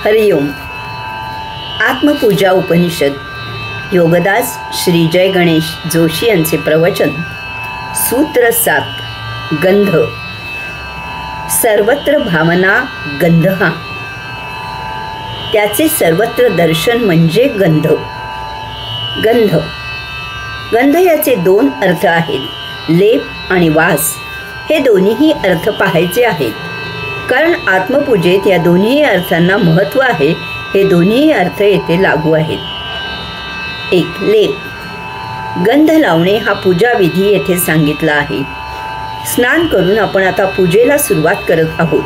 हरिओम. आत्मपूजा उपनिषद. योगदास श्री जय गणेश जोशी यांचे प्रवचन. सूत्र 7. गंध. सर्वत्र भावना गंध हा. त्याचे सर्वत्र दर्शन म्हणजे गंध. गंध गंध याचे 2 अर्थ आहेत, लेप आणि वास. हे दोन्हीही अर्थ पाहायचे आहेत, कारण आत्मपूजेत या दोन्ही अर्थांना महत्त्व आहे. हे दोन्ही अर्थ येथे लागू आहेत. 1. लेप. गंध लावणे हा पूजाविधी येथे सांगितला आहे. स्नान करून आपण आता पूजेला सुरुवात करत आहोत.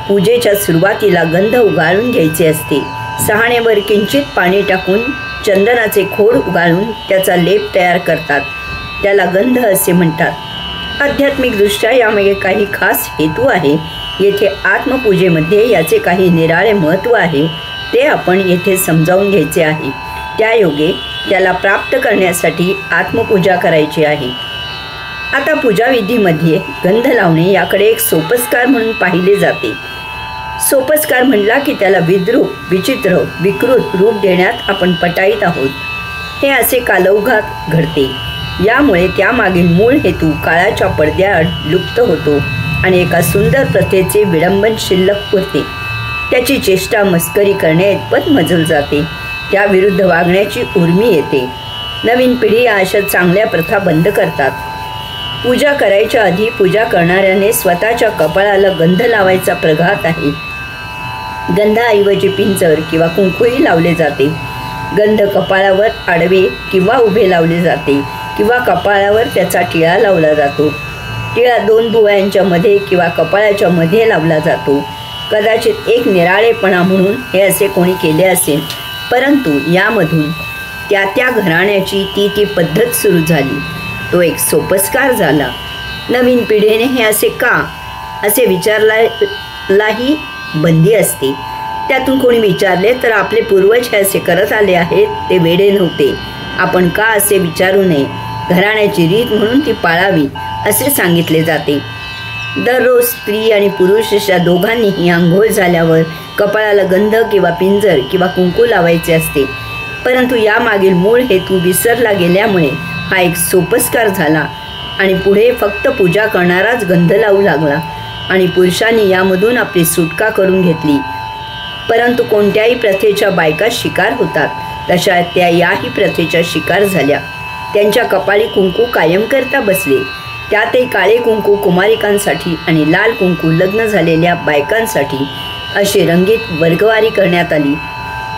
पूजेच्या सुरुवातीला गंध उगाळून घ्यायचे असते. सहाणेवर किंचित पाणी टाकून चंदनाचे खोड उगाळून त्याचा लेप तयार करतात. त्याला गंध असे म्हणतात. आध्यात्मिकदृष्ट्या यामागे काही खास हेतू आहे. येथे आत्मपूजेमध्ये याचे काही निराळे महत्त्व आहे, ते आपण येथे समजावून घ्यायचे आहे. त्यायोगे त्याला प्राप्त करण्यासाठी आत्मपूजा करायची आहे. आता पूजाविधीमध्ये गंध लावणे याकडे एक सोपस्कार म्हणून पाहिले जाते. सोपस्कार म्हणला की त्याला विद्रूप, विचित्र, विकृत रूप देण्यात आपण पटाईत आहोत. हे असे कालौघात घडते. यामुळे त्यामागील मूळ हेतू काळाच्या पडद्याआड लुप्त होतो आणि एका सुंदर प्रथेचे विडंबन शिल्लक उरते. त्याची चेष्टा मस्करी करण्याइतपत मजल जाते. त्याविरुद्ध वागण्याची उर्मी येते. नवीन पिढी या अशा चांगल्या प्रथा बंद करतात. पूजा करायच्या आधी पूजा करणाऱ्याने स्वतःच्या कपाळाला गंध लावायचा प्रघात आहे. गंधाऐवजी पिंजर किंवा कुंकूही लावले जाते. गंध कपाळावर आडवे किंवा उभे लावले जाते किंवा कपाळावर त्याचा टिळा लावला जातो. टिळा 2 भुवयांच्या मध्ये किंवा कपाळाच्या मध्ये लावला जातो. कदाचित एक निराळेपणा म्हणून हे असे कोणी केले असेल, परंतु यामधून त्या घराण्याची ती पद्धत सुरू झाली. तो एक सोपस्कार झाला. नवीन पिढीने हे असे का असे विचारलाही बंदी असते. त्यातून कोणी विचारले तर आपले पूर्वज हे असे करत आले आहेत, ते वेडे नव्हते, आपण का असे विचारू नये, घराण्याची रीत म्हणून ती पाळावी असे सांगितले जाते. दररोज स्त्री आणि पुरुष अशा दोघांनीही आंघोळ झाल्यावर कपाळाला गंध किंवा पिंजर किंवा कुंकू लावायचे असते. परंतु यामागील मूळ हेतू विसरला गेल्यामुळे हा एक सोपस्कार झाला आणि पुढे फक्त पूजा करणाराच गंध लावू लागला आणि पुरुषांनी यामधून आपली सुटका करून घेतली. परंतु कोणत्याही प्रथेच्या बायका शिकार होतात, तशा त्या याही प्रथेच्या शिकार झाल्या. त्यांच्या कपाळी कुंकू कायम करता बसले. त्यातही काळे कुंकू कुमारिकांसाठी आणि लाल कुंकू लग्न झालेल्या बायकांसाठी अशी रंगीत वर्गवारी करण्यात आली.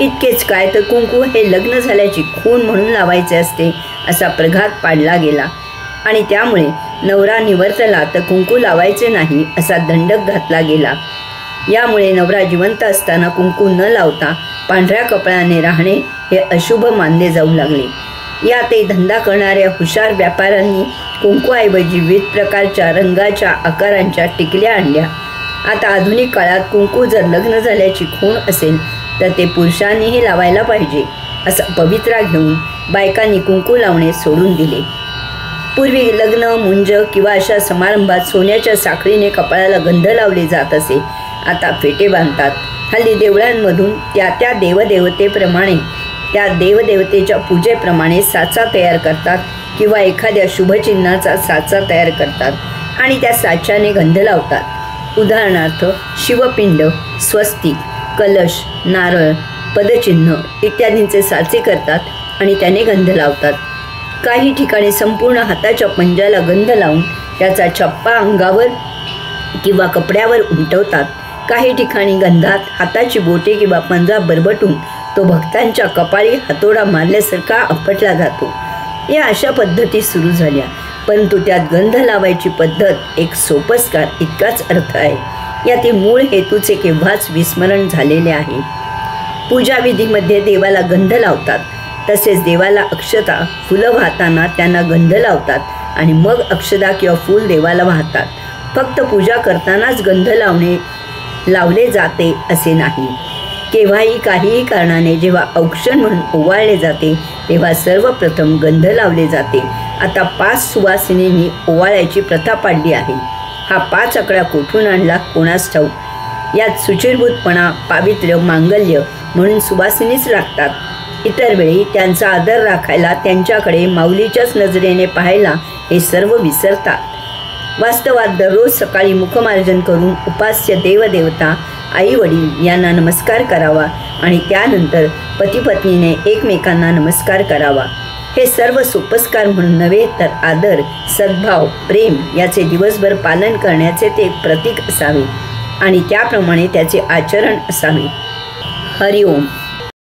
इतकेच काय तर कुंकू हे लग्न झाल्याची खूण म्हणून लावायचे असते असा प्रघात पाडला गेला आणि त्यामुळे नवरा निवर्तला तर कुंकू लावायचे नाही असा दंडक घातला गेला. यामुळे नवरा जिवंत असताना कुंकू न लावता पांढऱ्या कपड्याने राहणे हे अशुभ मानले जाऊ लागले. यातही धंदा करणाऱ्या हुशार व्यापाऱ्यांनी कुंकूऐवजी विविध प्रकारच्या रंगाच्या आकारांच्या टिकल्या आणल्या. आता आधुनिक काळात कुंकू जर लग्न झाल्याची खूण असेल तर ते पुरुषांनीही लावायला पाहिजे असा पवित्रा घेऊन बायकांनी कुंकू लावणे सोडून दिले. पूर्वी लग्न, मुंज किंवा अशा समारंभात सोन्याच्या साखळीने कपाळाला गंध लावले जात असे. आता फेटे बांधतात. हल्ली देवळांमधून त्या देवदेवतेप्रमाणे, त्या देवदेवतेच्या पूजेप्रमाणे साचा तयार करतात किंवा एखाद्या शुभचिन्हाचा साचा तयार करतात आणि त्या साच्याने गंध लावतात. उदाहरणार्थ शिवपिंड, स्वस्तिक, कलश, नारळ, पदचिन्ह इत्यादींचे साचे करतात आणि त्याने गंध लावतात. काही ठिकाणी संपूर्ण हाताच्या पंजाला गंध लावून त्याचा छप्पा अंगावर किंवा कपड्यावर उमटवतात. काही ठिकाणी गंधात हाताची बोटे किंवा पंजा बरबटून तो भक्तांच्या कपाळी हातोडा मारल्यासारखा आपटला जातो. या अशा पद्धती सुरू झाल्या, परंतु त्यात गंध लावायची पद्धत एक सोपस्कार इतकाच अर्थ आहे. यातील मूळ हेतूचे केव्हाच विस्मरण झालेले आहे. पूजाविधीमध्ये देवाला गंध लावतात, तसेच देवाला अक्षता, फुलं वाहताना त्यांना गंध लावतात आणि मग अक्षता किंवा फूल देवाला वाहतात. फक्त पूजा करतानाच गंध लावले जाते असे नाही. केव्हाही काहीही कारणाने जेव्हा औक्षण म्हणून ओवाळले जाते तेव्हा सर्वप्रथम गंध लावले जाते. आता 5 सुवासिनींनी ओवाळायची प्रथा पाडली आहे. हा 5 आकडा कोठून आणला कोणास ठाऊक. यात शुचिरभूतपणा, पावित्र्य, मांगल्य म्हणून सुवासिनीच लागतात। इतर वेळी त्यांचा आदर राखायला, त्यांच्याकडे माऊलीच्याच नजरेने पाहायला हे सर्व विसरतात। वास्तवात दररोज सकाळी मुखमार्जन करून उपास्य देवदेवता, आई वडील यांना नमस्कार करावा आणि त्यानंतर पतिपत्नीने एकमेकांना नमस्कार करावा। हे सर्व सोपस्कार म्हणून नव्हे तर आदर, सद्भाव, प्रेम याचे दिवसभर पालन करण्याचे ते एक प्रतीक असावे आणि त्याप्रमाणे त्याचे आचरण असावे। हरिओम।